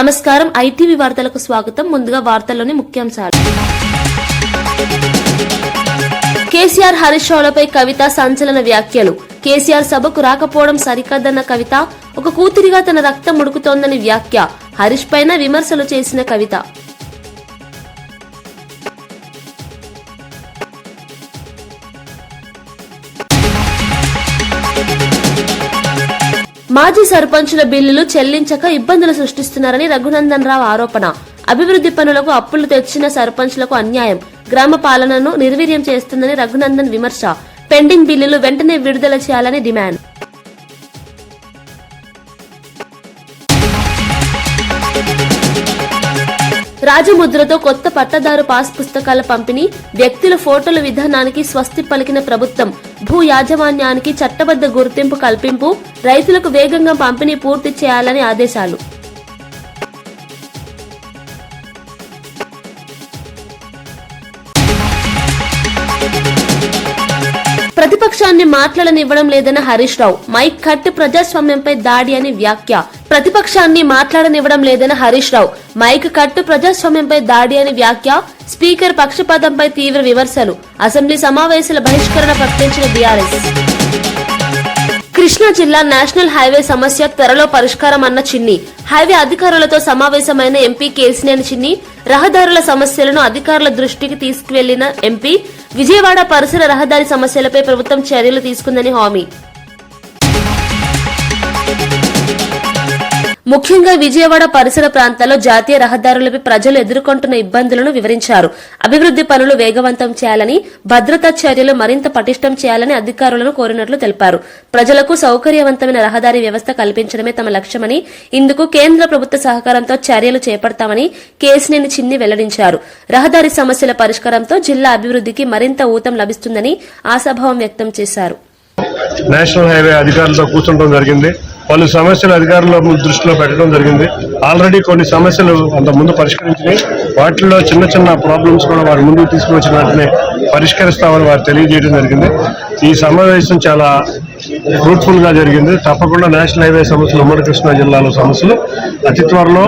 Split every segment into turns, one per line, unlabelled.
నమస్కారం ఐటీవీ వార్తలకు స్వాగతం. ముందుగా వార్తల్లోని ముఖ్యాంశాలు. కేసీఆర్ హరీష్ రావులపై కవిత సంచలన వ్యాఖ్యలు. కేసీఆర్ సభకు రాకపోవడం సరికాదన్న కవిత, ఒక కూతురిగా తన రక్తం ఉడుకుతోందని వ్యాఖ్య. హరీష్ పైన విమర్శలు చేసిన కవిత. మాజీ సర్పంచుల బిల్లులు చెల్లించక ఇబ్బందులు సృష్టిస్తున్నారని రఘునందన్ రావు ఆరోపణ. అభివృద్ధి పనులకు అప్పులు తెచ్చిన సర్పంచులకు అన్యాయం, గ్రామ పాలనను నిర్వీర్యం చేస్తుందని రఘునందన్ విమర్శ. పెండింగ్ బిల్లులు వెంటనే విడుదల చేయాలని డిమాండ్. రాజముద్రతో కొత్త పట్టదారు పాస్ పుస్తకాల పంపిణీ, వ్యక్తుల ఫోటోల విధానానికి స్వస్తి పలికిన ప్రభుత్వం. భూ యాజమాన్యానికి చట్టబద్ధ గుర్తింపు కల్పింపు, రైతులకు వేగంగా పంపిణీ పూర్తి చేయాలని ఆదేశాలు. ప్రతిపక్షాన్ని మాట్లాడనివ్వడం లేదన్న హరీష్ రావు, మైక్ కట్ ప్రజాస్వామ్యంపై దాడి అని వ్యాఖ్య. ప్రతిపక్షాన్ని మాట్లాడనివ్వడం లేదన్న హరీష్ రావు, మైక్ కట్టు ప్రజాస్వామ్యంపై దాడి అని వ్యాఖ్య. స్పీకర్ పక్షపాతంపై తీవ్ర విమర్శలు. అసెంబ్లీ సమావేశాల బహిష్కరణ ప్రకటించిన బీఆర్ఎస్. కృష్ణా జిల్లా నేషనల్ హైవే సమస్య త్వరలో పరిష్కారం అన్న చిన్ని. హైవే అధికారులతో సమావేశమైన ఎంపీ కేసినేని చిన్ని. రహదారుల సమస్యలను అధికారుల దృష్టికి తీసుకువెళ్లిన ఎంపీ. విజయవాడ పరిసర రహదారి సమస్యలపై ప్రభుత్వం చర్యలు తీసుకుందని హామీ. ముఖ్యంగా విజయవాడ పరిసర ప్రాంతాల్లో జాతీయ రహదారులపై ప్రజలు ఎదుర్కొంటున్న ఇబ్బందులను వివరించారు. అభివృద్ధి పనులు వేగవంతం చేయాలని, భద్రతా చర్యలు మరింత పటిష్టం చేయాలని అధికారులను కోరినట్లు తెలిపారు. ప్రజలకు సౌకర్యవంతమైన రహదారి వ్యవస్థ కల్పించడమే తమ లక్ష్యమని, ఇందుకు కేంద్ర ప్రభుత్వ సహకారంతో చర్యలు చేపడతామని కేసినేని చిన్ని వెల్లడించారు. రహదారి సమస్యల పరిష్కారంతో జిల్లా అభివృద్ధికి మరింత ఊతం లభిస్తుందని ఆశాభావం వ్యక్తం చేశారు.
నేషనల్ హైవే అధికారులతో కూర్చోవడం జరిగింది. పలు సమస్యలు అధికారుల దృష్టిలో పెట్టడం జరిగింది. ఆల్రెడీ కొన్ని సమస్యలు అంత ముందు పరిష్కరించినాయి. వాటిల్లో చిన్న చిన్న ప్రాబ్లమ్స్ కూడా వారి ముందుకు తీసుకువచ్చిన వెంటనే పరిష్కరిస్తామని వారు తెలియజేయడం జరిగింది. ఈ సమావేశం చాలా ఫ్రూట్ఫుల్ గా జరిగింది. తప్పకుండా నేషనల్ హైవే సమస్యలు, ఉమ్మడి కృష్ణా జిల్లాలో సమస్యలు అతి త్వరలో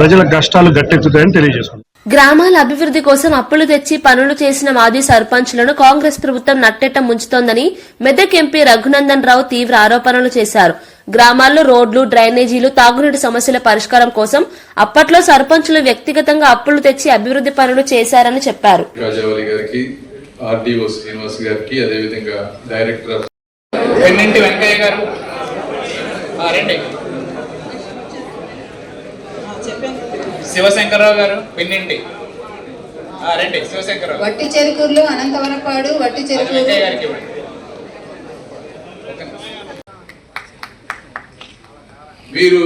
ప్రజల కష్టాలు గట్టెక్కుతాయని తెలియజేసుకుంటాం.
గ్రామాల అభివృద్ధి కోసం అప్పులు తెచ్చి పనులు చేసిన మాజీ సర్పంచులను కాంగ్రెస్ ప్రభుత్వం నట్టెట్ట ముంచుతోందని మెదక్ ఎంపీ రఘునందన్ రావు తీవ్ర ఆరోపణలు చేశారు. గ్రామాల్లో రోడ్లు, డ్రైనేజీలు, తాగునీటి సమస్యల పరిష్కారం కోసం అప్పట్లో సర్పంచులు వ్యక్తిగతంగా అప్పులు తెచ్చి అభివృద్ధి పనులు చేశారని చెప్పారు.
శివశంకరరావు గారు పిన్నింటి రండి. శివశంకరరావు
వట్టి చెరుకూరులో అనంతవరపాడు వట్టి చెరుకూరు
గారికి మీరు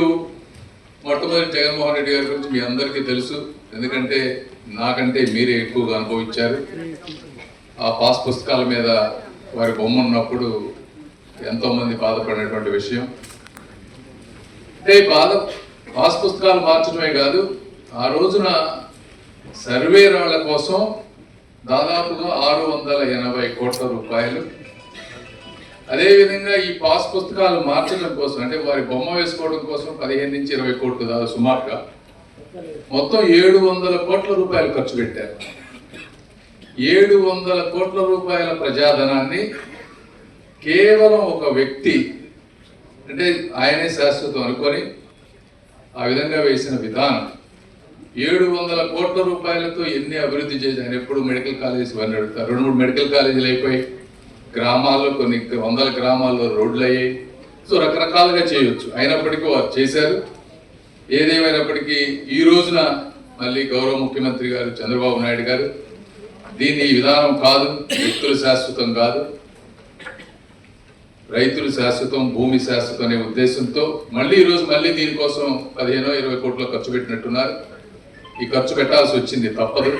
మొట్టమొదటి జగన్మోహన్ రెడ్డి గారి గురించి మీ అందరికీ తెలుసు. ఎందుకంటే నాకంటే మీరే ఎక్కువగా అనుభవించారు. ఆ పాస్ పుస్తకాల మీద వారి బొమ్మ ఉన్నప్పుడు ఎంతో మంది బాధపడినటువంటి విషయం. అంటే పాస్ పుస్తకాలు మార్చడమే కాదు, ఆ రోజున సర్వే రాళ్ల కోసం దాదాపుగా 680 కోట్ల రూపాయలు, అదేవిధంగా ఈ పాస్ పుస్తకాలు మార్చడం కోసం అంటే వారి బొమ్మ వేసుకోవడం కోసం 15 నుంచి 20 కోట్లు దాదాపు సుమారుగా మొత్తం 700 కోట్ల రూపాయలు ఖర్చు పెట్టారు. 700 కోట్ల రూపాయల ప్రజాధనాన్ని కేవలం ఒక వ్యక్తి అంటే ఆయనే శాశ్వతం అనుకొని ఆ విధంగా వేసిన విధానం. 700 కోట్ల రూపాయలతో ఎన్ని అభివృద్ధి చేశారు. ఎప్పుడు మెడికల్ కాలేజ్ ఇవన్నీ అడుగుతారు. 2-3 మెడికల్ కాలేజీలు అయిపోయి, గ్రామాల్లో కొన్ని 100 గ్రామాల్లో రోడ్లు అయ్యాయి. సో రకరకాలుగా చేయొచ్చు. అయినప్పటికీ వారు చేశారు. ఏదేమైనప్పటికీ ఈ రోజున మళ్ళీ గౌరవ ముఖ్యమంత్రి గారు చంద్రబాబు నాయుడు గారు దీన్ని ఈ విధానం కాదు, వ్యక్తులు శాశ్వతం కాదు, రైతులు శాశ్వతం, భూమి శాశ్వతం అనే ఉద్దేశంతో మళ్ళీ ఈ రోజు మళ్ళీ దీనికోసం 15-20 కోట్లు ఖర్చు పెట్టినట్టున్నారు. ఈ ఖర్చు పెట్టాల్సి వచ్చింది, తప్పదు.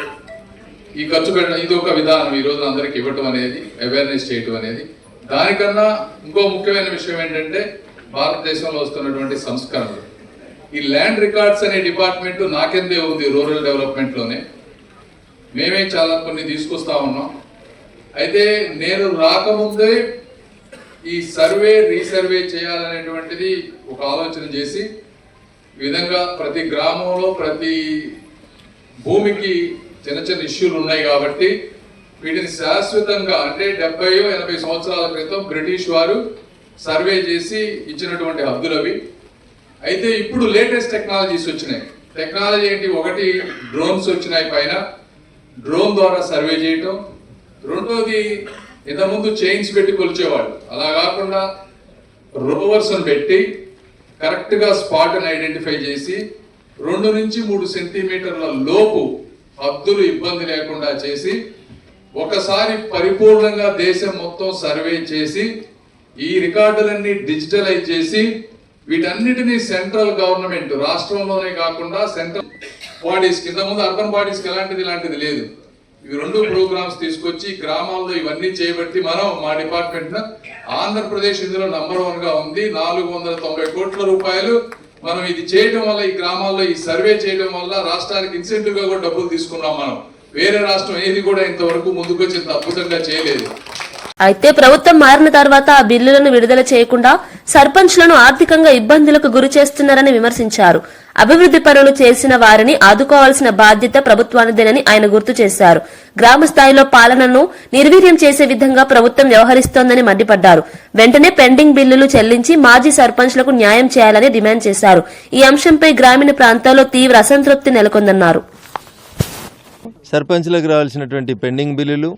ఈ ఖర్చు పెట్టడం ఇది ఒక విధానం. ఈ రోజు అందరికి ఇవ్వటం అనేది, అవేర్నెస్ చేయటం అనేది. దానికన్నా ఇంకో ముఖ్యమైన విషయం ఏంటంటే భారతదేశంలో వస్తున్నటువంటి సంస్కరణలు. ఈ ల్యాండ్ రికార్డ్స్ అనే డిపార్ట్మెంట్ నాకెందే ఉంది రూరల్ డెవలప్మెంట్ లోనే. మేమే చాలా కొన్ని తీసుకొస్తా ఉన్నాం. అయితే నేను రాకముందే ఈ సర్వే రీసర్వే చేయాలనేటువంటిది ఒక ఆలోచన చేసి ఈ విధంగా ప్రతి గ్రామంలో ప్రతి భూమికి చిన్న చిన్న ఇష్యూలు ఉన్నాయి కాబట్టి వీటిని శాశ్వతంగా అంటే 70-80 సంవత్సరాల క్రితం బ్రిటిష్ వారు సర్వే చేసి ఇచ్చినటువంటి హద్దులవి. అయితే ఇప్పుడు లేటెస్ట్ టెక్నాలజీస్ వచ్చినాయి. టెక్నాలజీ ఏంటి? ఒకటి డ్రోన్స్ వచ్చినాయి, పైన డ్రోన్ ద్వారా సర్వే చేయటం. రెండోది ఇంతకుముందు చైన్స్ పెట్టి కొలిచేవాళ్ళు, అలా కాకుండా రోవర్స్ పెట్టి కరెక్ట్ గా స్పాట్ ని ఐడెంటిఫై చేసి 2 నుంచి 3 సెంటీమీటర్ల లోపు హద్దులు ఇబ్బంది లేకుండా చేసి ఒకసారి పరిపూర్ణంగా దేశం మొత్తం సర్వే చేసి ఈ రికార్డులన్నీ డిజిటలైజ్ చేసి వీటన్నిటినీ సెంట్రల్ గవర్నమెంట్ రాష్ట్రంలోనే కాకుండా సెంట్రల్ బాడీస్ కింద ముందు అర్బన్ బాడీస్ కి ఇలాంటిది లేదు. ఇవి 2 ప్రోగ్రామ్స్ తీసుకొచ్చి గ్రామాల్లో ఇవన్నీ చేయబట్టి మనం మా డిపార్ట్మెంట్ ఆంధ్రప్రదేశ్ ఇందులో నంబర్ 1 గా ఉంది. 490 కోట్ల రూపాయలు మనం ఇది చేయడం వల్ల, ఈ గ్రామాల్లో ఈ సర్వే చేయడం వల్ల రాష్ట్రానికి ఇన్సెంటివ్ గా కూడా డబ్బులు తీసుకున్నాం. మనం వేరే రాష్ట్రం ఏది కూడా ఇంతవరకు ముందుకొచ్చి ఇంత అద్భుతంగా చేయలేదు.
అయితే ప్రభుత్వం మారిన తర్వాత ఆ బిల్లులను విడుదల చేయకుండా సర్పంచ్లను ఆర్థికంగా ఇబ్బందులకు గురి చేస్తున్నారని విమర్శించారు. అభివృద్ధి పనులు చేసిన వారిని ఆదుకోవాల్సిన బాధ్యత ప్రభుత్వానిదేనని ఆయన గుర్తు చేశారు. గ్రామ స్థాయిలో పాలనను నిర్వీర్యం చేసే విధంగా ప్రభుత్వం వ్యవహరిస్తోందని మండిపడ్డారు. వెంటనే పెండింగ్ బిల్లులు చెల్లించి మాజీ సర్పంచ్లకు న్యాయం చేయాలని డిమాండ్ చేశారు. ఈ అంశంపై గ్రామీణ ప్రాంతాల్లో తీవ్ర అసంతృప్తి నెలకొందన్నారు.
సర్పంచ్లకు రావాల్సినటువంటి పెండింగ్ బిల్లులు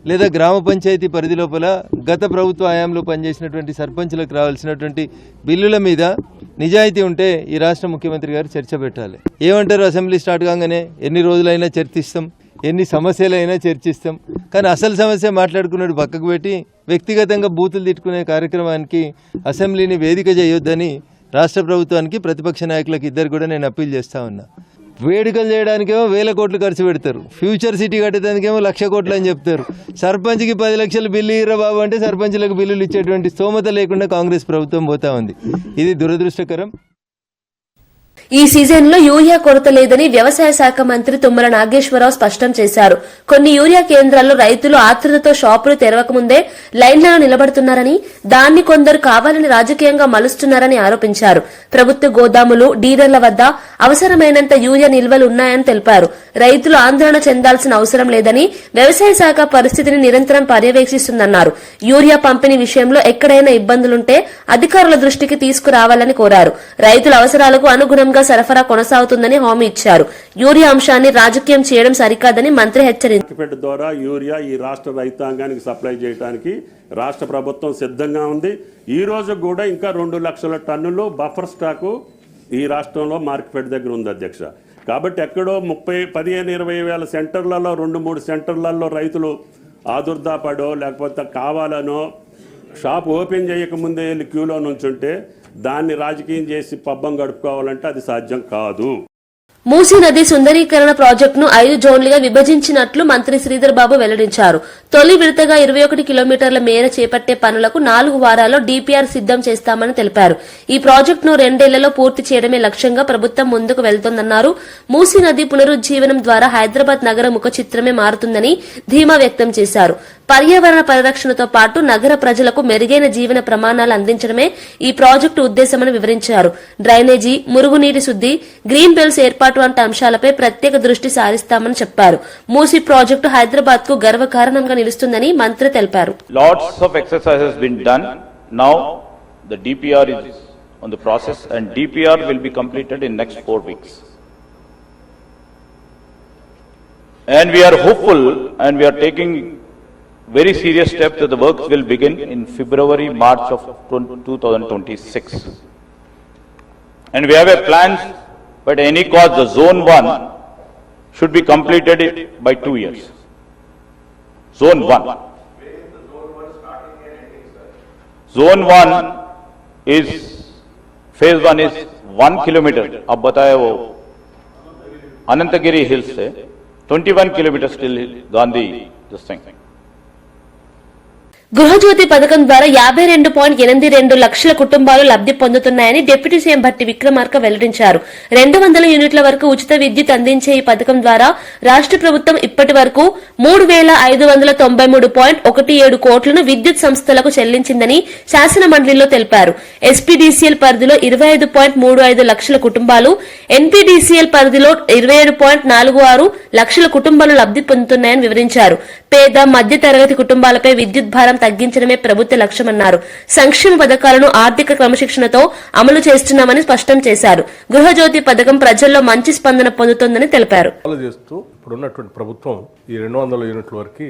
లేదా గ్రామ పంచాయతీ పరిధి లోపల గత ప్రభుత్వ హయాంలో పనిచేసినటువంటి సర్పంచ్లకు రావాల్సినటువంటి బిల్లుల మీద నిజాయితీ ఉంటే ఈ రాష్ట్ర ముఖ్యమంత్రి గారు చర్చ పెట్టాలి. ఏమంటారు? అసెంబ్లీ స్టార్ట్ కాగానే ఎన్ని రోజులైనా చర్చిస్తాం, ఎన్ని సమస్యలైనా చర్చిస్తాం, కానీ అసలు సమస్య మాట్లాడుకున్నట్టు పక్కకు పెట్టి వ్యక్తిగతంగా బూతులు తిట్టుకునే కార్యక్రమానికి అసెంబ్లీని వేదిక చేయొద్దని రాష్ట్ర ప్రభుత్వానికి ప్రతిపక్ష నాయకులకు ఇద్దరు కూడా నేను అప్పీల్ చేస్తా ఉన్నా. వేడుకలు చేయడానికేమో 1000 కోట్లు ఖర్చు పెడతారు, ఫ్యూచర్ సిటీ కట్టడానికేమో 1,00,000 కోట్లు అని చెప్తారు. సర్పంచ్కి 10 లక్షలు బిల్లు ఇయ్యరా బాబు అంటే సర్పంచ్లకు బిల్లులు ఇచ్చేటువంటి స్తోమత లేకుండా కాంగ్రెస్ ప్రభుత్వం పోతా ఉంది. ఇది దురదృష్టకరం.
ఈ సీజన్లో యూరియా కొరత లేదని వ్యవసాయ శాఖ మంత్రి తుమ్మల నాగేశ్వరరావు స్పష్టం చేశారు. కొన్ని యూరియా కేంద్రాల్లో రైతులు ఆతృతతో షాపులు తెరవకముందే లైన్లలో నిలబడుతున్నారని, దాన్ని కొందరు కావాలని రాజకీయంగా మలుస్తున్నారని ఆరోపించారు. ప్రభుత్వ గోదాములు, డీలర్ల వద్ద అవసరమైనంత యూరియా నిల్వలు ఉన్నాయని తెలిపారు. రైతులు ఆందోళన చెందాల్సిన అవసరం లేదని, వ్యవసాయ శాఖ పరిస్థితిని నిరంతరం పర్యవేక్షిస్తుందన్నారు. యూరియా పంపిణీ విషయంలో ఎక్కడైనా ఇబ్బందులుంటే అధికారుల దృష్టికి తీసుకురావాలని కోరారు. రైతుల అవసరాలకు అనుగుణంగా సరఫరా కొనసాగుతుందని హామీ ఇచ్చారు. యూరియా అంశాన్ని రాజకీయం చేయడం సరికాదని మంత్రి హెచ్చరించారు.
ద్వారా యూరియా ఈ రాష్ట్ర రైతాంగానికి సప్లై చేయడానికి రాష్ట్ర ప్రభుత్వం సిద్ధంగా ఉంది. ఈ రోజు కూడా ఇంకా 2 లక్షల టన్నులు బఫర్ స్టాకు ఈ రాష్ట్రంలో మార్కెట్ దగ్గర ఉంది అధ్యక్ష. కాబట్టి ఎక్కడో 15-20 వేల సెంటర్లలో 2-3 సెంటర్లలో రైతులు ఆదుర్దాపడో లేకపోతే కావాలనో షాప్ ఓపెన్ చేయకముందే వెళ్ళి క్యూలో నుంచుంటే దాన్ని రాజకీయం చేసి పబ్బం గడుపుకోవాలంటే అది సాధ్యం కాదు.
మూసీ నది సుందరీకరణ ప్రాజెక్టును 5 జోన్లుగా విభజించినట్లు మంత్రి శ్రీధర్ బాబు వెల్లడించారు. తొలి విడతగా 21 కిలోమీటర్ల మేర చేపట్టే పనులకు 4 వారాల్లో డీపీఆర్ సిద్దం చేస్తామని తెలిపారు. ఈ ప్రాజెక్టును 2 ఏళ్లలో పూర్తి చేయడమే లక్ష్యంగా ప్రభుత్వం ముందుకు వెళ్తోందన్నారు. మూసీ నది పునరుజ్జీవనం ద్వారా హైదరాబాద్ నగర ముఖ చిత్రమే మారుతుందని ధీమా వ్యక్తం చేశారు. పర్యావరణ పరిరక్షణతో పాటు నగర ప్రజలకు మెరుగైన జీవన ప్రమాణాలు అందించడమే ఈ ప్రాజెక్టు ఉద్దేశమని వివరించారు. డ్రైనేజీ, మురుగునీటి శుద్ది, గ్రీన్ బెల్ట్స్ ఏర్పాటు వంటి అంశాలపై ప్రత్యేక దృష్టి సారిస్తామని చెప్పారు. మూసీ ప్రాజెక్టు హైదరాబాద్ కు గర్వకారణంగా నిలుస్తుందని మంత్రి తెలిపారు.
Lots of exercise has been done. Now the DPR is on the process and DPR will be completed in next 4 weeks. And we are hopeful and we are taking very serious steps that the works will begin in February, March of 2026. And we have a plan, but at any cost, the Zone 1 should be completed by 2 years. Zone 1. Zone 1 is, phase 1 is 1 kilometer. अब बताया वो Anantagiri Hills से 21 kilometers till Gandhi, this thing.
Gruhajyothi పథకం ద్వారా 52.82 లక్షల కుటుంబాలు లబ్ది పొందుతున్నాయని deputy CM Bhatti Vikramarka వెల్లడించారు. 200 యూనిట్ల వరకు ఉచిత విద్యుత్ అందించే ఈ పథకం ద్వారా రాష్ట్ర ప్రభుత్వం ఇప్పటి వరకు 3,593.17 కోట్లను విద్యుత్ సంస్థలకు చెల్లించిందని శాసన మండలిలో తెలిపారు. ఎస్పీడీసీఎల్ పరిధిలో 25.35 లక్షల కుటుంబాలు, ఎన్పీడీసీఎల్ పరిధిలో 27.46 లక్షల కుటుంబాలు లబ్ది పొందుతున్నాయని వివరించారు. పేద మధ్య తరగతి కుటుంబాలపై విద్యుత్ భారం తగ్గించడమే ప్రభుత్వ లక్ష్యమన్నారు. సంక్షేమ పథకాలను ఆర్థిక క్రమశిక్షణతో అమలు చేస్తున్నామని స్పష్టం చేశారు. గృహజ్యోతి పథకం ప్రజల్లో మంచి స్పందన పొందుతోందని తెలిపారు.
ఇప్పుడున్నటువంటి ప్రభుత్వం ఈ 200 యూనిట్ల వరకు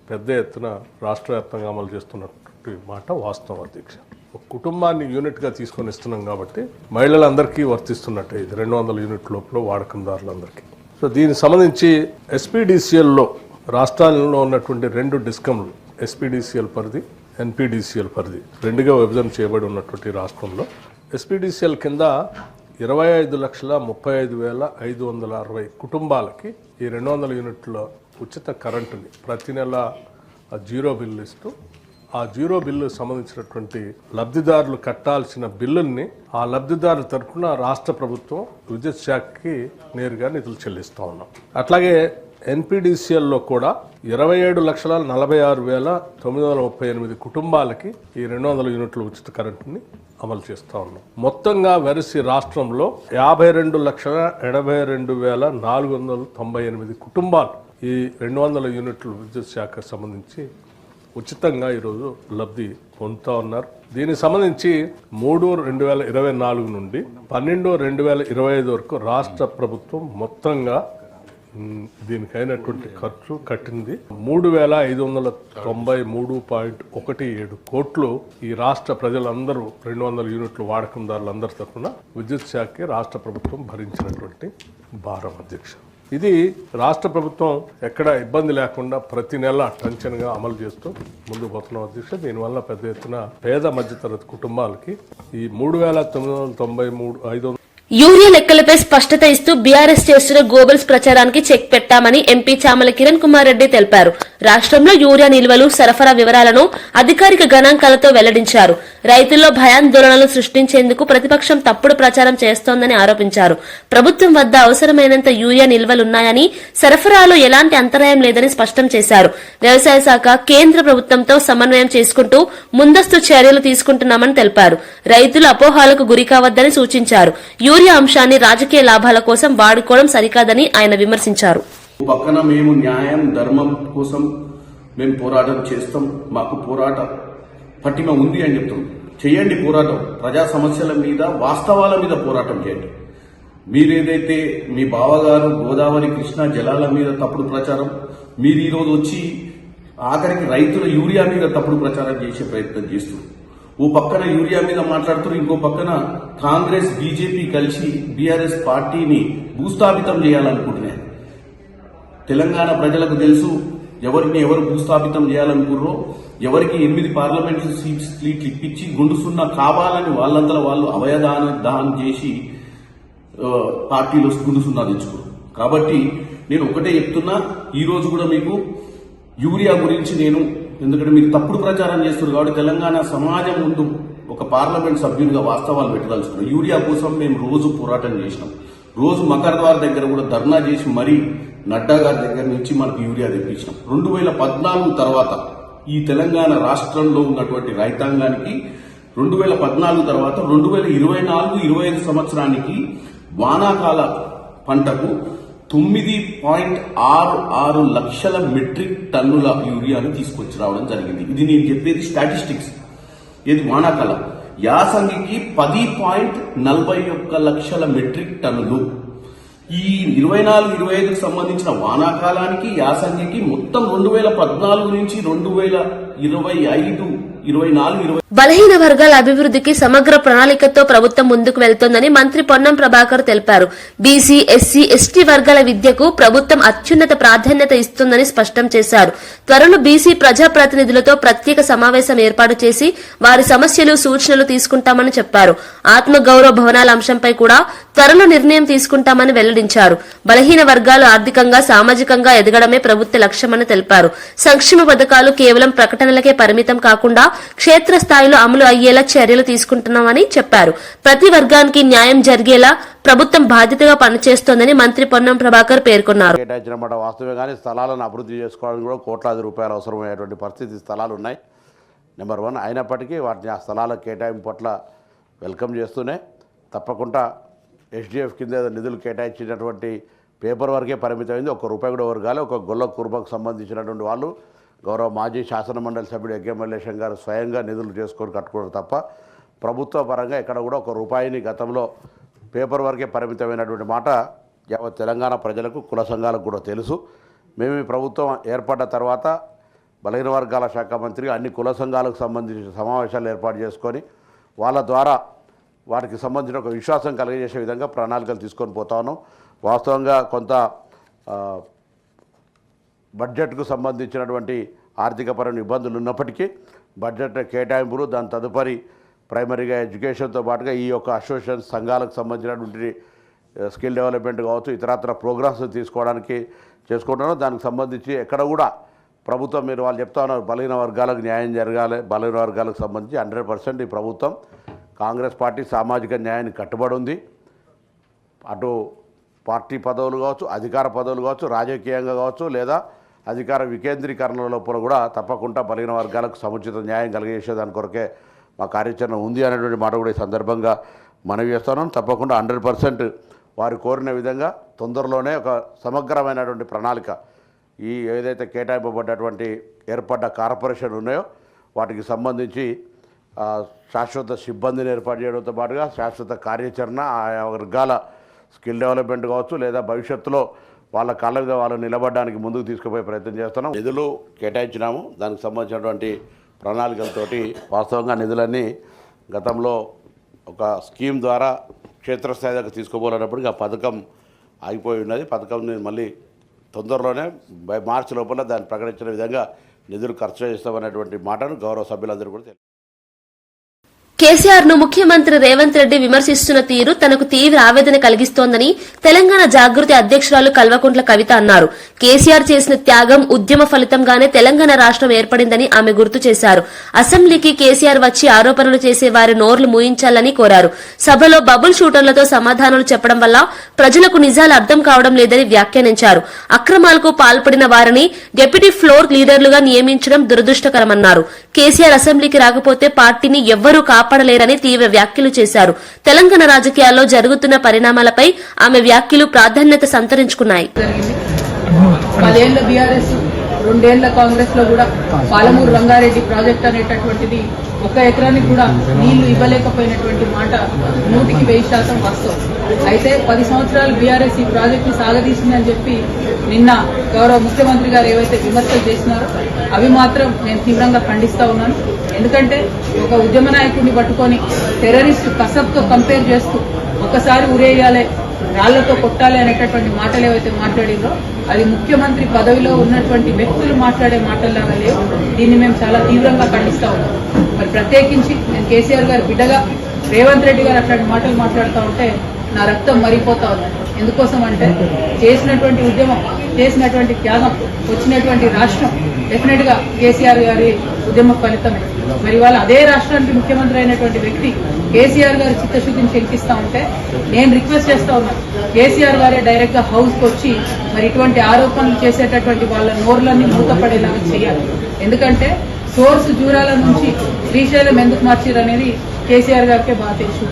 పెద్ద ఎత్తున రాష్ట్ర వ్యాప్తంగా అమలు చేస్తున్నటువంటి మాట వాస్తవం అధ్యక్ష. ఒక కుటుంబాన్ని యూనిట్గా తీసుకొని ఇస్తున్నాం కాబట్టి మహిళలందరికీ వర్తిస్తున్నట్టే ఇది 200 యూనిట్ లోపల వాడకందారులందరికీ. సో దీనికి సంబంధించి ఎస్పీడీసీఎల్లో రాష్ట్రాలలో ఉన్నటువంటి 2 డిస్కంలు ఎస్పీడీసీఎల్ పరిధి, ఎన్పీడీసీఎల్ పరిధి 2గా విభజన చేయబడి ఉన్నటువంటి రాష్ట్రంలో ఎస్పీడీసీఎల్ కింద 25,35,560 కుటుంబాలకి ఈ 200 యూనిట్ల ఉచిత కరెంటుని ప్రతి నెల జీరో బిల్లు ఇస్తూ ఆ జీరో బిల్లు సంబంధించినటువంటి లబ్ధిదారులు కట్టాల్సిన బిల్లుల్ని ఆ లబ్ధిదారుల తరఫున రాష్ట్ర ప్రభుత్వం విద్యుత్ శాఖకి నేరుగా నిధులు చెల్లిస్తూ ఉన్నాం. అట్లాగే ఎన్పీడీసీఎల్లో కూడా 27,46,938 కుటుంబాలకి ఈ 200 యూనిట్ల ఉచిత కరెంటుని అమలు చేస్తూ ఉన్నాం. మొత్తంగా వెరసి రాష్ట్రంలో 52,82,498 కుటుంబాలు ఈ 200 యూనిట్ల విద్యుత్ శాఖకు సంబంధించి ఉచితంగా ఈరోజు లబ్ధి పొందుతూ ఉన్నారు. దీనికి సంబంధించి 3/2024 నుండి 12/2025 వరకు రాష్ట్ర ప్రభుత్వం మొత్తంగా దీనికైనటువంటి ఖర్చు కట్టింది 3,593.17 కోట్లు. ఈ రాష్ట్ర ప్రజలందరూ 200 యూనిట్లు వాడకందారులందరి తరఫున విద్యుత్ శాఖకి రాష్ట్ర ప్రభుత్వం భరించినటువంటి భారం అధ్యక్ష. ఇది రాష్ట్ర ప్రభుత్వం ఎక్కడ ఇబ్బంది లేకుండా ప్రతి నెల టెన్షన్గా అమలు చేస్తూ ముందుకు పోతున్నాం అధ్యక్ష. దీనివల్ల పెద్ద ఎత్తున పేద మధ్యతరగతి కుటుంబాలకి ఈ 3,993,500
యూరియా లెక్కలపై స్పష్టత ఇస్తూ బీఆర్ఎస్ చేస్తున్న గోబెల్స్ ప్రచారానికి చెక్ పెట్టామని ఎంపీ చామల కిరణ్ కుమార్ రెడ్డి తెలిపారు. రాష్ట్రంలో యూరియా నిల్వలు, సరఫరా వివరాలను అధికారిక గణాంకాలతో వెల్లడించారు. రైతుల్లో భయాందోళనలు సృష్టించేందుకు ప్రతిపక్షం తప్పుడు ప్రచారం చేస్తోందని ఆరోపించారు. ప్రభుత్వం వద్ద అవసరమైనంత యూరియా నిల్వలున్నాయని, సరఫరాలో ఎలాంటి అంతరాయం లేదని స్పష్టం చేశారు. వ్యవసాయ శాఖ కేంద్ర ప్రభుత్వంతో సమన్వయం చేసుకుంటూ ముందస్తు చర్యలు తీసుకుంటున్నామని తెలిపారు. రైతులు అపోహాలకు గురి కావద్దని సూచించారు. యూరియా అంశాన్ని రాజకీయ లాభాల కోసం వాడుకోవడం సరికాదని ఆయన విమర్శించారు.
పక్కన మేము న్యాయం, ధర్మం కోసం మేము పోరాటం చేస్తాం. మాకు పోరాట పట్టిమ ఉంది అని చెప్తాం. చేయండి పోరాటం. ప్రజా సమస్యల మీద, వాస్తవాల మీద పోరాటం చేయండి. మీరేదైతే మీ బావగారు గోదావరి, కృష్ణా జలాల మీద తప్పుడు ప్రచారం, మీరు ఈరోజు వచ్చి ఆఖరికి రైతుల యూరియా మీద తప్పుడు ప్రచారం చేసే ప్రయత్నం చేస్తున్నారు. ఓ పక్కన యూరియా మీద మాట్లాడుతున్నారు, ఇంకో పక్కన కాంగ్రెస్, బీజేపీ కలిసి బీఆర్ఎస్ పార్టీని భూస్థాపితం చేయాలనుకుంటున్నాయి. తెలంగాణ ప్రజలకు తెలుసు ఎవరిని ఎవరు భూస్థాపితం చేయాలనుకుర్రో. ఎవరికి 8 పార్లమెంట్ సీట్లు ఇప్పించి గుండు సున్నా కావాలని వాళ్ళంతా వాళ్ళు అవయదానం చేసి పార్టీలో గుండు సున్నా తెచ్చుకోరు. కాబట్టి నేను ఒకటే చెప్తున్నా, ఈ రోజు కూడా మీకు యూరియా గురించి నేను, ఎందుకంటే మీరు తప్పుడు ప్రచారం చేస్తున్నారు కాబట్టి తెలంగాణ సమాజం ముందు ఒక పార్లమెంట్ సభ్యునిగా వాస్తవాలు పెట్టదలుచుకున్నాం. యూరియా కోసం మేము రోజు పోరాటం చేసినాం. రోజు మకర్ద్వార్ దగ్గర కూడా ధర్నా చేసి మరీ నడ్డా గారి దగ్గర నుంచి మనకు యూరియా తెప్పించినాం. 2014 తర్వాత ఈ తెలంగాణ రాష్ట్రంలో ఉన్నటువంటి రైతాంగానికి 2014 తర్వాత 2024-25 సంవత్సరానికి వానాకాల పంటకు 9.66 లక్షల మెట్రిక్ టన్నుల యూరియాను తీసుకొచ్చి రావడం జరిగింది. ఇది నేను చెప్పేది స్టాటిస్టిక్స్. ఇది వానాకాలం. యాసంగికి 10.41 లక్షల మెట్రిక్ టన్నులు. ఈ 24-25కు సంబంధించిన వానాకాలానికి, యాసంగికి మొత్తం 2014 నుంచి 2025-24-25
బలహీన వర్గాల అభివృద్ధికి సమగ్ర ప్రణాళికతో ప్రభుత్వం ముందుకు వెళ్తోందని మంత్రి పొన్నం ప్రభాకర్ తెలిపారు. బీసీ, ఎస్సీ, ఎస్టీ వర్గాల విద్యకు ప్రభుత్వం అత్యున్నత ప్రాధాన్యత ఇస్తుందని స్పష్టం చేశారు. త్వరలో బీసీ ప్రజాప్రతినిధులతో ప్రత్యేక సమావేశం ఏర్పాటు చేసి వారి సమస్యలు, సూచనలు తీసుకుంటామని చెప్పారు. ఆత్మగౌరవ భవనాల అంశంపై కూడా త్వరలో నిర్ణయం తీసుకుంటామని వెల్లడించారు. బలహీన వర్గాలు ఆర్థికంగా, సామాజికంగా ఎదగడమే ప్రభుత్వ లక్ష్యమని తెలిపారు. సంక్షేమ పథకాలు కేవలం ప్రకటన ప్రకటనలకే పరిమితం కాకుండా క్షేత్రస్థాయిలో అమలు అయ్యేలా చర్యలు తీసుకుంటున్నామని చెప్పారు. ప్రతి వర్గానికి న్యాయం జరిగేలా ప్రభుత్వం బాధ్యతగా పనిచేస్తోందని మంత్రి పొన్నం ప్రభాకర్ పేర్కొన్నారు.
కేటాయించిన మాట వాస్తవమే, కానీ స్థలాలను అభివృద్ధి చేసుకోవడానికి కూడా కోట్లాది రూపాయలు అవసరమయ్యేటువంటి పరిస్థితి స్థలాలు ఉన్నాయి. నెంబర్ 1 అయినప్పటికీ వాటిని ఆ స్థలాల కేటాయింపు పట్ల వెల్కమ్ చేస్తూనే తప్పకుండా ఎస్డిఎఫ్ కింద నిధులు కేటాయించినటువంటి పేపర్ వరకే పరిమితమైంది. ₹1 కూడా వర్గాలి. ఒక గొల్ల కుర్మకు సంబంధించినటువంటి వాళ్ళు గౌరవ మాజీ శాసనమండలి సభ్యుడు ఎగ్గెమల్లేశం గారు స్వయంగా నిధులు చేసుకొని కట్టుకోవడం తప్ప ప్రభుత్వ పరంగా ఎక్కడ కూడా ₹1 గతంలో పేపర్ వరకే పరిమితమైనటువంటి మాట యావత్ తెలంగాణ ప్రజలకు కుల సంఘాలకు కూడా తెలుసు. మేము ఈ ప్రభుత్వం ఏర్పడ్డ తర్వాత బలహీన వర్గాల శాఖ మంత్రిగా అన్ని కుల సంఘాలకు సంబంధించిన సమావేశాలు ఏర్పాటు చేసుకొని వాళ్ళ ద్వారా వాటికి సంబంధించిన ఒక విశ్వాసం కలిగజేసే విధంగా ప్రణాళికలు తీసుకొని పోతా ఉన్నాం. వాస్తవంగా కొంత బడ్జెట్కు సంబంధించినటువంటి ఆర్థికపరమైన ఇబ్బందులు ఉన్నప్పటికీ బడ్జెట్ కేటాయింపులు దాని తదుపరి ప్రైమరీగా ఎడ్యుకేషన్తో పాటుగా ఈ యొక్క అసోసియేషన్ సంఘాలకు సంబంధించినటువంటి స్కిల్ డెవలప్మెంట్ కావచ్చు, ఇతరత్ర ప్రోగ్రామ్స్ తీసుకోవడానికి చేసుకుంటున్నాం. దానికి సంబంధించి ఎక్కడ కూడా ప్రభుత్వం మీరు వాళ్ళు చెప్తా ఉన్నారు బలహీన వర్గాలకు న్యాయం జరగాలి. బలహీన వర్గాలకు సంబంధించి 100% ఈ ప్రభుత్వం కాంగ్రెస్ పార్టీ సామాజిక న్యాయానికి కట్టుబడి ఉంది. అటు పార్టీ పదవులు కావచ్చు, అధికార పదవులు కావచ్చు, రాజకీయంగా కావచ్చు, లేదా అధికార వికేంద్రీకరణ లోపల కూడా తప్పకుండా బలహీన వర్గాలకు సముచిత న్యాయం కలిగజేసేదాని కొరకే మా కార్యాచరణ ఉంది అనేటువంటి మాట కూడా ఈ సందర్భంగా మనవి చేస్తున్నాం. తప్పకుండా 100% వారు కోరిన విధంగా తొందరలోనే ఒక సమగ్రమైనటువంటి ప్రణాళిక ఈ ఏదైతే కేటాయింపబడ్డటువంటి ఏర్పడ్డ కార్పొరేషన్ ఉన్నాయో వాటికి సంబంధించి శాశ్వత సిబ్బందిని ఏర్పాటు చేయడంతో పాటుగా శాశ్వత కార్యాచరణ ఆయా వర్గాల స్కిల్ డెవలప్మెంట్ కావచ్చు, లేదా భవిష్యత్తులో వాళ్ళ కాళ్ళ మీద వాళ్ళు నిలబడడానికి ముందుకు తీసుకుపోయే ప్రయత్నం చేస్తున్నాం. నిధులు కేటాయించినాము. దానికి సంబంధించినటువంటి ప్రణాళికలతోటి వాస్తవంగా నిధులన్నీ గతంలో ఒక స్కీమ్ ద్వారా క్షేత్రస్థాయి దాకా తీసుకోబోలేనప్పటికీ ఆ పథకం ఆగిపోయి ఉన్నది. పథకం మళ్ళీ తొందరలోనే మార్చి లోపల దాన్ని ప్రకటించిన విధంగా నిధులు ఖర్చు చేస్తామనేటువంటి మాటను గౌరవ సభ్యులందరూ కూడా తెలిపారు.
కేసీఆర్ ను ముఖ్యమంత్రి రేవంత్ రెడ్డి విమర్శిస్తున్న తీరు తనకు తీవ్ర ఆవేదన కలిగిస్తోందని తెలంగాణ జాగృతి అధ్యక్షురాలు కల్వకుంట్ల కవిత అన్నారు. కేసీఆర్ చేసిన త్యాగం, ఉద్యమ ఫలితంగానే తెలంగాణ రాష్ట్రం ఏర్పడిందని ఆమె గుర్తు చేశారు. అసెంబ్లీకి కేసీఆర్ వచ్చి ఆరోపణలు చేసే వారి నోర్లు మూయించాలని కోరారు. సభలో బబుల్ షూటర్లతో సమాధానాలు చెప్పడం వల్ల ప్రజలకు నిజాలు అర్థం కావడం లేదని వ్యాఖ్యానించారు. అక్రమాలకు పాల్పడిన వారిని డిప్యూటీ ఫ్లోర్ లీడర్లుగా నియమించడం దురదృష్టకరమన్నారు. కేసీఆర్ అసెంబ్లీకి రాకపోతే పార్టీని ఎవ్వరూ కాపాడలేరని తీవ్ర వ్యాఖ్యలు చేశారు. తెలంగాణ రాజకీయాల్లో జరుగుతున్న పరిణామాలపై ఆమె వ్యాఖ్యలు ప్రాధాన్యత సంతరించుకున్నాయి.
10 ఏళ్ల బీఆర్ఎస్, 2 ఏళ్ల కాంగ్రెస్ లో కూడా పాలమూరు రంగారెడ్డి ప్రాజెక్ట్ అనేటటువంటిది 1 ఎకరానికి కూడా నీళ్లు ఇవ్వలేకపోయినటువంటి మాట 100% వాస్తవం. అయితే 10 సంవత్సరాలు బీఆర్ఎస్ ఈ ప్రాజెక్టు సాగదీసిందని చెప్పి నిన్న గౌరవ ముఖ్యమంత్రి గారు ఏవైతే విమర్శలు చేసినారో అవి మాత్రం నేను తీవ్రంగా ఖండిస్తా ఉన్నాను. ఎందుకంటే ఒక ఉద్యమ నాయకుడిని పట్టుకొని టెర్రరిస్ట్ కసబ్తో కంపేర్ చేస్తూ ఒకసారి ఉరేయాలి, రాళ్లతో కొట్టాలి అనేటటువంటి మాటలు ఏవైతే మాట్లాడిందో అది ముఖ్యమంత్రి పదవిలో ఉన్నటువంటి వ్యక్తులు మాట్లాడే మాటల్లాగా లేవు. దీన్ని మేము చాలా తీవ్రంగా ఖండిస్తా ఉన్నాం. మరి ప్రత్యేకించి నేను కేసీఆర్ గారి బిడ్డగా రేవంత్ రెడ్డి గారు అట్లాంటి మాటలు మాట్లాడుతూ ఉంటే నా రక్తం మరిపోతా ఉంది. ఎందుకోసం అంటే చేసినటువంటి ఉద్యమం, చేసినటువంటి త్యాగం, వచ్చినటువంటి రాష్ట్రం డెఫినెట్ గా కేసీఆర్ గారి ఉద్యమ ఫలితమే. మరి వాళ్ళ అదే రాష్ట్రానికి ముఖ్యమంత్రి అయినటువంటి వ్యక్తి కేసీఆర్ గారి చిత్తశుద్ధిని శంకిస్తా ఉంటే నేను రిక్వెస్ట్ చేస్తా ఉన్నాను, కేసీఆర్ గారే డైరెక్ట్ గా హౌస్ కు వచ్చి మరి ఇటువంటి ఆరోపణలు చేసేటటువంటి వాళ్ళ నోర్లన్నీ మూతపడేలాగా చేయాలి. ఎందుకంటే సోర్స్ జూరాల నుంచి శ్రీశైలం ఎందుకు మార్చారు అనేది కేసీఆర్ గారికే బాగా తెలుసు.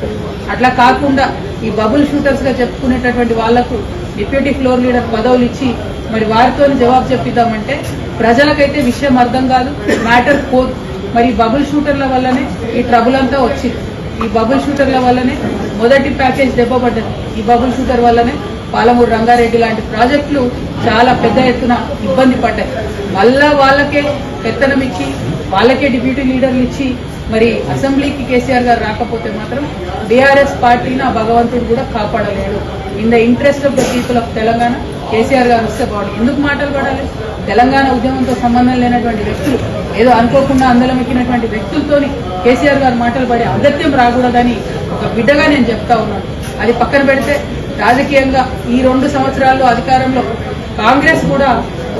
అట్లా కాకుండా ఈ బబుల్ షూటర్స్ గా చెప్పుకునేటటువంటి వాళ్లకు డిప్యూటీ ఫ్లోర్ లీడర్ పదవులు ఇచ్చి మరి వారితో జవాబు చెప్పిద్దామంటే ప్రజలకైతే విషయం అర్థం కాదు, మ్యాటర్ పోదు. మరి బబుల్ షూటర్ల వల్లనే ఈ ట్రబుల్ అంతా వచ్చింది. ఈ బబుల్ షూటర్ల వల్లనే మొదటి ప్యాకేజ్ దెబ్బపడ్డది. ఈ బబుల్ షూటర్ వల్లనే పాలమూరు రంగారెడ్డి లాంటి ప్రాజెక్టులు చాలా పెద్ద ఎత్తున ఇబ్బంది పడ్డాయి. మళ్ళా వాళ్ళకే పెత్తనం ఇచ్చి, వాళ్ళకే డిప్యూటీ లీడర్లు ఇచ్చి మరి అసెంబ్లీకి కేసీఆర్ గారు రాకపోతే మాత్రం బీఆర్ఎస్ పార్టీని ఆ భగవంతుడు కూడా కాపాడలేడు. In the interest of the people of Telangana KCR garu వస్తే బాగుంది. ఎందుకు మాటలు పడాలి? తెలంగాణ ఉద్యమంతో సంబంధం లేనటువంటి వ్యక్తులు, ఏదో అనుకోకుండా అందలం ఎక్కినటువంటి వ్యక్తులతోని కేసీఆర్ గారు మాటలు పడే అగత్యం రాకూడదని ఒక బిడ్డగా నేను చెప్తా ఉన్నాను. అది పక్కన పెడితే రాజకీయంగా ఈ 2 సంవత్సరాల్లో అధికారంలో కాంగ్రెస్ కూడా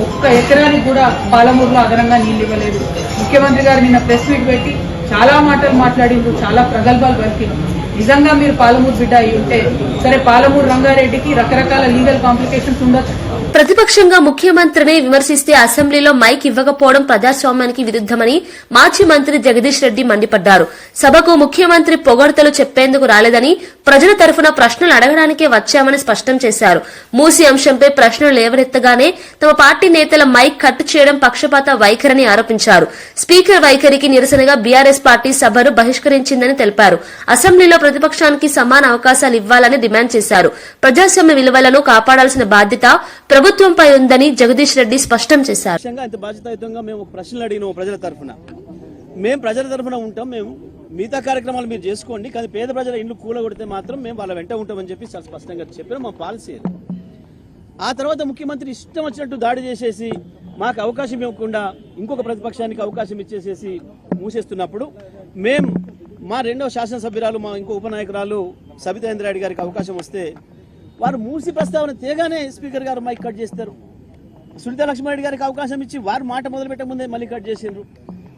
1 ఎకరానికి కూడా పాలమూరులో అదనంగా నీళ్లు ఇవ్వలేదు. ముఖ్యమంత్రి గారు నిన్న ప్రెస్ మీట్ పెట్టి చాలా మాటలు మాట్లాడిండ్రు, చాలా ప్రగల్భాలు పలికిండ్రు. నిజంగా మీరు పాలమూరు బిడ్డ అయి ఉంటే సరే, పాలమూరు రంగారెడ్డికి రకరకాల లీగల్ కాంప్లికేషన్స్ ఉండొచ్చు.
ప్రతిపక్షంగా ముఖ్యమంత్రిని విమర్శిస్తే అసెంబ్లీలో మైక్ ఇవ్వకపోవడం ప్రజాస్వామ్యానికి విరుద్దమని మాజీ మంత్రి జగదీష్ రెడ్డి మండిపడ్డారు. సభకు ముఖ్యమంత్రి పొగడ్తలు చెప్పేందుకు రాలేదని, ప్రజల తరఫున ప్రశ్నలు అడగడానికే వచ్చామని స్పష్టం చేశారు. మూసీ అంశంపై ప్రశ్నలు లేవనెత్తగానే తమ పార్టీ నేతల మైక్ కట్ చేయడం పక్షపాత వైఖరిని ఆరోపించారు. స్పీకర్ వైఖరికి నిరసనగా బీఆర్ఎస్ పార్టీ సభను బహిష్కరించిందని తెలిపారు. అసెంబ్లీలో ప్రతిపక్షానికి సమాన అవకాశాలు ఇవ్వాలని డిమాండ్ చేశారు. ప్రజాస్వామ్య విలువలను కాపాడాల్సిన బాధ్యత ప్రభుత్వంపై ఉందని జగదీష్ రెడ్డి స్పష్టం చేశారు.
ఇంత బాధ్యతాయుతంగా మేము ఒక ప్రశ్నలు అడిగినాము ప్రజల తరఫున. మేము ప్రజల తరఫున ఉంటాం, మేము మిగతా కార్యక్రమాలు మీరు చేసుకోండి, కానీ పేద ప్రజల ఇండ్లు కూలగొడితే మాత్రం మేము వాళ్ళ వెంట ఉంటామని చెప్పి చాలా స్పష్టంగా చెప్పిన మా పాలసీ. ఆ తర్వాత ముఖ్యమంత్రి ఇష్టం వచ్చినట్టు దాడి చేసేసి మాకు అవకాశం ఇవ్వకుండా ఇంకొక ప్రతిపక్షానికి అవకాశం ఇచ్చేసేసి మూసేస్తున్నప్పుడు మేము మా రెండవ శాసనసభ్యురాలు, మా ఇంకో ఉపనాయకురాలు సబితా ఇంద్రారెడ్డి గారికి అవకాశం వస్తే వారు మూసి ప్రస్తావన తేగానే స్పీకర్ గారు మైక్ కట్ చేస్తారు. సునీతా లక్ష్మారెడ్డి గారికి అవకాశం ఇచ్చి వారు మాట మొదలు పెట్టే ముందే మళ్ళీ కట్ చేసిండ్రు.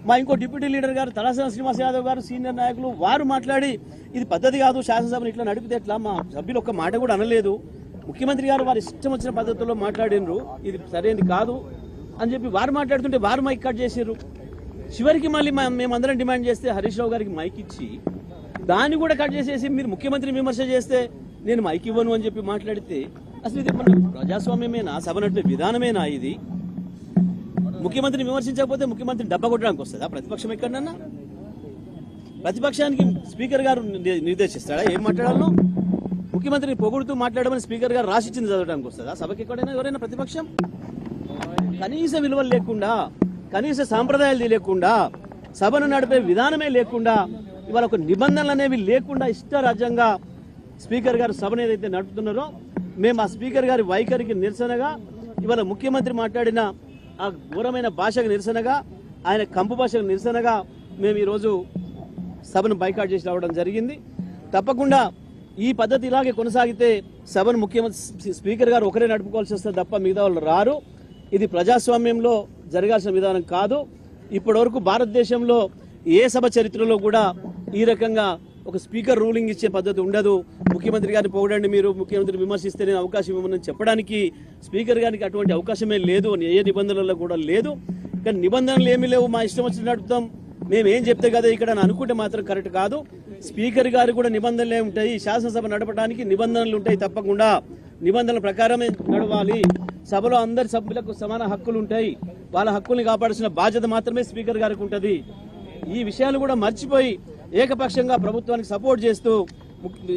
మా ఇంకో డిప్యూటీ లీడర్ గారు తలసాని శ్రీనివాస్ యాదవ్ గారు, సీనియర్ నాయకులు, వారు మాట్లాడి ఇది పద్ధతి కాదు, శాసనసభను ఇట్లా నడిపితే ఎట్లా, మా సభ్యులు ఒక్క మాట కూడా అనలేదు, ముఖ్యమంత్రి గారు వారి ఇష్టం వచ్చిన పద్ధతుల్లో మాట్లాడినరు, ఇది సరైనది కాదు అని చెప్పి వారు మాట్లాడుతుంటే వారు మైక్ కట్ చేసారు. చివరికి మళ్ళీ మేమందరం డిమాండ్ చేస్తే హరీష్ రావు గారికి మైక్ ఇచ్చి దాన్ని కూడా కట్ చేసేసి మీరు ముఖ్యమంత్రిని విమర్శ చేస్తే నేను మైక్ ఇవ్వను అని చెప్పి మాట్లాడితే అసలు ఇది మన ప్రజాస్వామ్యమేనా, సభ నడిపే విధానమేనా? ఇది ముఖ్యమంత్రిని విమర్శించకపోతే ముఖ్యమంత్రిని డబ్బా కొట్టడానికి వస్తుందా ప్రతిపక్షం ఎక్కడన్నా? ప్రతిపక్షానికి స్పీకర్ గారు నిర్దేశిస్తాడా ఏం మాట్లాడాలో? ముఖ్యమంత్రిని పొగుడుతూ మాట్లాడమని స్పీకర్ గారు రాసిచ్చింది చదవడానికి వస్తుందా సభకి ఎక్కడైనా ఎవరైనా ప్రతిపక్షం? కనీస విలువలు లేకుండా, కనీస సాంప్రదాయాలు తెలియకుండా, సభను నడిపే విధానమే లేకుండా, ఇవాళ ఒక నిబంధనలు అనేవి లేకుండా ఇష్టరాజ్యంగా స్పీకర్ గారు సభను ఏదైతే నడుపుతున్నారో, మేము ఆ స్పీకర్ గారి వైఖరికి నిరసనగా, ఇవాళ ముఖ్యమంత్రి మాట్లాడిన ఆ ఘోరమైన భాషకు నిరసనగా, ఆయన కంపు భాషకు నిరసనగా మేము ఈరోజు సభను బైకాట్ చేసి రావడం జరిగింది. తప్పకుండా ఈ పద్ధతి ఇలాగే కొనసాగితే సభను ముఖ్యమంత్రి స్పీకర్ గారు ఒకరే నడుపుకోవాల్సి వస్తుంది తప్ప మిగతా వాళ్ళు రారు. ఇది ప్రజాస్వామ్యంలో జరగాల్సిన విధానం కాదు. ఇప్పటివరకు భారతదేశంలో ఏ సభ చరిత్రలో కూడా ఈ రకంగా ఒక స్పీకర్ రూలింగ్ ఇచ్చే పద్ధతి ఉండదు. ముఖ్యమంత్రి గారిని పొగడండి, మీరు ముఖ్యమంత్రిని విమర్శిస్తే నేను అవకాశం ఇవ్వమని చెప్పడానికి స్పీకర్ గారికి అటువంటి అవకాశమే లేదు, ఏ నిబంధనలలో కూడా లేదు. కానీ నిబంధనలు ఏమీ లేవు, మా ఇష్టం వచ్చినట్టు నడుపుతాం, మేము ఏం చెప్తే కదా ఇక్కడ అని అనుకుంటే మాత్రం కరెక్ట్ కాదు. స్పీకర్ గారు కూడా నిబంధనలే ఉంటాయి, శాసనసభ నడపడానికి నిబంధనలు ఉంటాయి, తప్పకుండా నిబంధనల ప్రకారమే నడవాలి. సభలో అందరి సభ్యులకు సమాన హక్కులు ఉంటాయి, వాళ్ళ హక్కుల్ని కాపాడాల్సిన బాధ్యత మాత్రమే స్పీకర్ గారికి ఉంటుంది. ఈ విషయాలు కూడా మర్చిపోయి ఏకపక్షంగా ప్రభుత్వానికి సపోర్ట్ చేస్తూ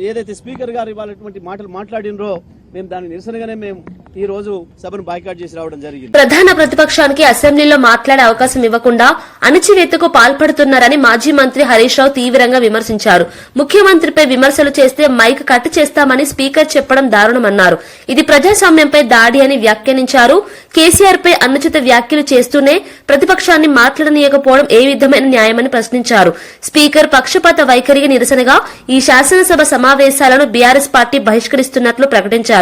ఏదైతే స్పీకర్ గారు ఇవాళటువంటి మాటలు మాట్లాడినరో మేము దాని నిరసనగానే మేము ఈ రోజు సభను బాయ్కాట్ చేసి రావడం జరిగింది.
ప్రధాన ప్రతిపక్షానికి అసెంబ్లీలో మాట్లాడే అవకాశం ఇవ్వకుండా అణచివేతకు పాల్పడుతున్నారని మాజీ మంత్రి హరీష్ రావు తీవ్రంగా విమర్శించారు. ముఖ్యమంత్రిపై విమర్శలు చేస్తే మైక్ కట్ చేస్తామని స్పీకర్ చెప్పడం దారుణమన్నారు. ఇది ప్రజాస్వామ్యంపై దాడి అని వ్యాఖ్యానించారు. కేసీఆర్ పై అనుచిత వ్యాఖ్యలు చేస్తూనే ప్రతిపక్షాన్ని మాట్లాడనీయకపోవడం ఏ విధమైన న్యాయమని ప్రశ్నించారు. స్పీకర్ పక్షపాత వైఖరికి నిరసనగా ఈ శాసనసభ సమావేశాలను బీఆర్ఎస్ పార్టీ బహిష్కరిస్తున్నట్లు ప్రకటించారు.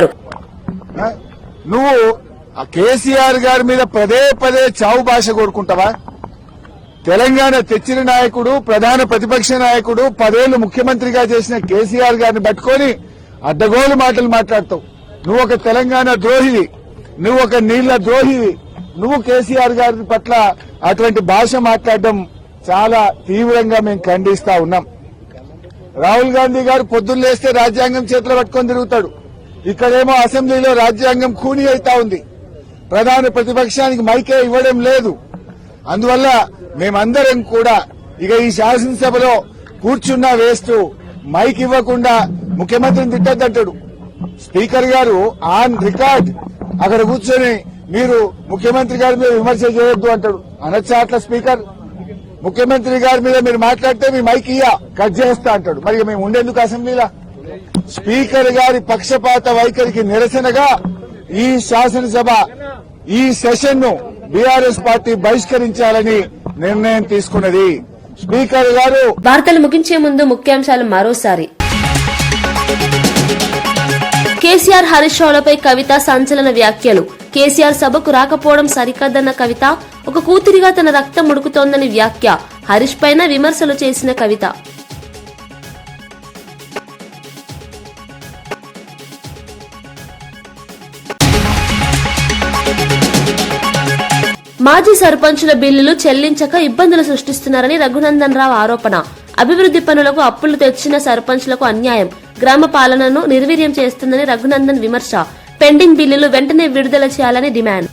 నువ్వు ఆ కేసీఆర్ గారి మీద పదే పదే చావు భాష కోరుకుంటావా? తెలంగాణ తెచ్చిన నాయకుడు, ప్రధాన ప్రతిపక్ష నాయకుడు, 10 ఏళ్లు ముఖ్యమంత్రిగా చేసిన కేసీఆర్ గారిని పట్టుకొని అడ్డగోలు మాటలు మాట్లాడతావు. నువ్వు ఒక తెలంగాణ ద్రోహివి, నువ్వు ఒక నీళ్ల ద్రోహివి. నువ్వు కేసీఆర్ గారి పట్ల అటువంటి భాష మాట్లాడడం చాలా తీవ్రంగా మేము ఖండిస్తా ఉన్నాం. రాహుల్ గాంధీ గారు పొద్దున్న లేస్తే రాజ్యాంగం చేతిలో పట్టుకొని తిరుగుతాడు. ఇక్కడేమో అసెంబ్లీలో రాజ్యాంగం ఖూనీ అవుతా ఉంది. ప్రధాన ప్రతిపక్షానికి మైకే ఇవ్వడం లేదు. అందువల్ల మేమందరం కూడా ఇక ఈ శాసనసభలో కూర్చున్నా వేస్తూ మైక్ ఇవ్వకుండా ముఖ్యమంత్రిని తిట్టద్దంటాడు. స్పీకర్ గారు ఆన్ రికార్డ్ అక్కడ కూర్చొని మీరు ముఖ్యమంత్రి గారి మీద విమర్శ చేయొద్దు అంటాడు. అనొచ్చా అట్లా స్పీకర్? ముఖ్యమంత్రి గారి మీద మీరు మాట్లాడితే మీ మైక్ కట్ చేస్తా అంటాడు. మరి మేము ఉండేందుకు అసెంబ్లీలో? స్పీకర్ గారి పక్షపాత వైఖరికి నిరసనగా ఈ శాసనసభ ఈ సెషన్ ను బీఆర్ఎస్ పార్టీ బహిష్కరించాలని నిర్ణయం తీసుకున్నది. స్పీకర్ గారు.
వార్తలు ముగించే ముందు ముఖ్యాంశాలు మరోసారి. కేసీఆర్ హరీష్ రావులపై కవిత సంచలన వ్యాఖ్యలు. కేసీఆర్ సభకు రాకపోవడం సరికాదన్న కవిత, ఒక కూతురిగా తన రక్తం ఉడుకుతోందని వ్యాఖ్య. హరీష్ పైన విమర్శలు చేసిన కవిత. మాజీ సర్పంచుల బిల్లులు చెల్లించక ఇబ్బందులు సృష్టిస్తున్నారని రఘునందన్ రావు ఆరోపణ. అభివృద్ధి పనులకు అప్పులు తెచ్చిన సర్పంచ్లకు అన్యాయం, గ్రామ పాలనను నిర్వీర్యం చేస్తుందని రఘునందన్ విమర్శ. పెండింగ్ బిల్లులు వెంటనే విడుదల చేయాలని డిమాండ్.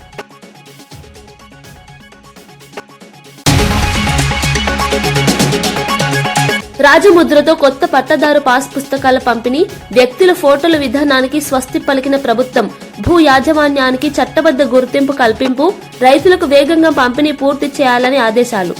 రాజముద్రతో కొత్త పట్టదారు పాస్ పుస్తకాల పంపిణీ, వ్యక్తుల ఫోటోల విధానానికి స్వస్తి పలికిన ప్రభుత్వం. భూ యాజమాన్యానికి చట్టబద్ధ గుర్తింపు కల్పింపు, రైతులకు వేగంగా పంపిణీ పూర్తి చేయాలని ఆదేశాలు.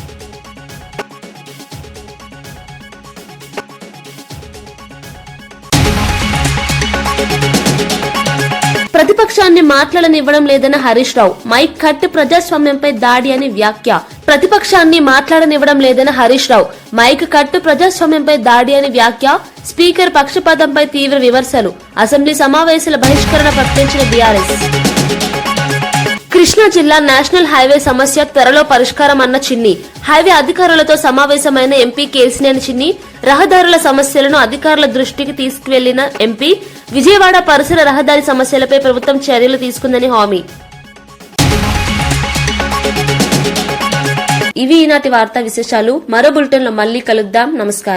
ప్రతిపక్షాన్ని మాట్లాడనివ్వడం లేదన్న హరీష్ రావు, మైక్ కట్ ప్రజాస్వామ్యంపై దాడి అని వ్యాఖ్య. ప్రతిపక్షాన్ని మాట్లాడనివ్వడం లేదన్న హరీష్ రావు, మైక్ కట్టు ప్రజాస్వామ్యంపై దాడి అని వ్యాఖ్య. స్పీకర్ పక్షపాతంపై తీవ్ర విమర్శలు. అసెంబ్లీ సమావేశాల బహిష్కరణ ప్రకటించిన బీఆర్ఎస్. కృష్ణా జిల్లా నేషనల్ హైవే సమస్య త్వరలో పరిష్కారం అన్న చిన్ని. హైవే అధికారులతో సమావేశమైన ఎంపీ కేసినేని చిన్ని. రహదారుల సమస్యలను అధికారుల దృష్టికి తీసుకువెళ్లిన ఎంపీ. విజయవాడ పరిసర రహదారి సమస్యలపై ప్రభుత్వం చర్యలు తీసుకుందని హామీ. ఇవి ఈనాటి వార్తా విశేషాలు. మరో బులెటిన్లో మళ్లీ కలుద్దాం. నమస్కారం.